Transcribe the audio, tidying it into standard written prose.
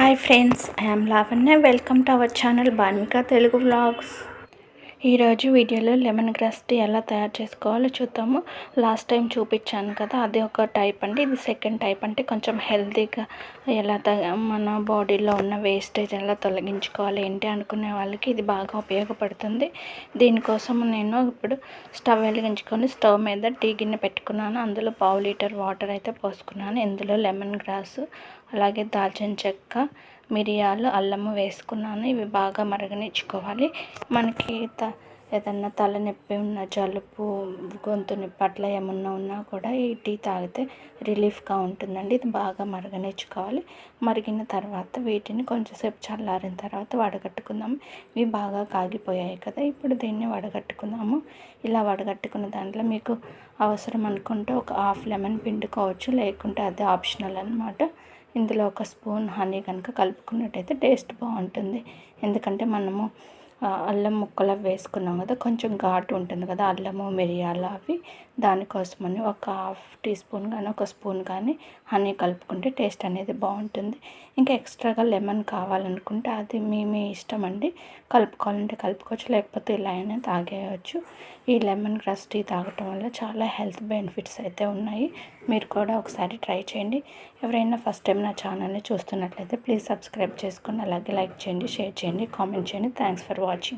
Hi friends, I'm Lavanya. Welcome to our channel Banvika Telugu vlogs. ఈరోజు వీడియోలో lemon grass tea ఎలా తయారు చేసుకోవాలో చూద్దాము. లాస్ట్ టైం చూపించాను కదా, అది ఒక టైప్ అండి. ఇది సెకండ్ టైప్, అంటే కొంచెం హెల్తీగా ఎలా మన బాడీలో ఉన్న వేస్టేజ్ ఎలా తొలగించుకోవాలి ఏంటి అనుకునే వాళ్ళకి ఇది బాగా ఉపయోగపడుతుంది. దీనికోసం నేను ఇప్పుడు స్టవ్ వెలిగించుకొని స్టవ్ మీద టీ గిన్నె పెట్టుకున్నాను. అందులో 1/2 లీటర్ వాటర్ అయితే పోసుకున్నాను. ఇందులో లెమన్ గ్రాస్, అలాగే దాల్చిన చెక్క, మిరియాలు, అల్లము వేసుకున్నాను. ఇవి బాగా మరగనిచ్చుకోవాలి. మనకి ఏదన్నా తలనొప్పి ఉన్న, జలుబు, గొంతు నొప్పి అట్లా ఏమన్నా ఉన్నా కూడా ఈ టీ తాగితే రిలీఫ్గా ఉంటుందండి. ఇది బాగా మరగనిచ్చుకోవాలి. మరిగిన తర్వాత వీటిని కొంచెంసేపు చల్లారిన తర్వాత వడగట్టుకుందాం. ఇవి బాగా కాగిపోయాయి కదా, ఇప్పుడు దీన్ని వడగట్టుకుందాము. ఇలా వడగట్టుకున్న దాంట్లో మీకు అవసరం అనుకుంటే ఒక 1/2 లెమన్ పిండుకోవచ్చు, లేకుంటే అది ఆప్షనల్ అనమాట. ఇందులో ఒక స్పూన్ హనీ కనుక కలుపుకున్నట్టయితే టేస్ట్ బాగుంటుంది. ఎందుకంటే మనము అల్లం ముక్కలు వేసుకున్నాం కదా, కొంచెం ఘాటు ఉంటుంది కదా అల్లము, మిరియాలు అవి. దానికోసమని ఒక 1/2 టీ స్పూన్ కానీ, ఒక స్పూన్ కానీ హనీ కలుపుకుంటే టేస్ట్ అనేది బాగుంటుంది. ఇంకా ఎక్స్ట్రాగా లెమన్ కావాలనుకుంటే అది మీ ఇష్టం అండి. కలుపుకోవాలంటే కలుపుకోవచ్చు, లేకపోతే ఇలా అయినా తాగేయచ్చు. ఈ లెమన్ గ్రాస్ టీ తాగటం వల్ల చాలా హెల్త్ బెనిఫిట్స్ అయితే ఉన్నాయి. మీరు కూడా ఒకసారి ట్రై చేయండి. ఎవరైనా ఫస్ట్ టైం నా ఛానల్ని చూస్తున్నట్లయితే ప్లీజ్ సబ్స్క్రైబ్ చేసుకొని, అలాగే లైక్ చేయండి, షేర్ చేయండి, కామెంట్ చేయండి. Thanks for watching.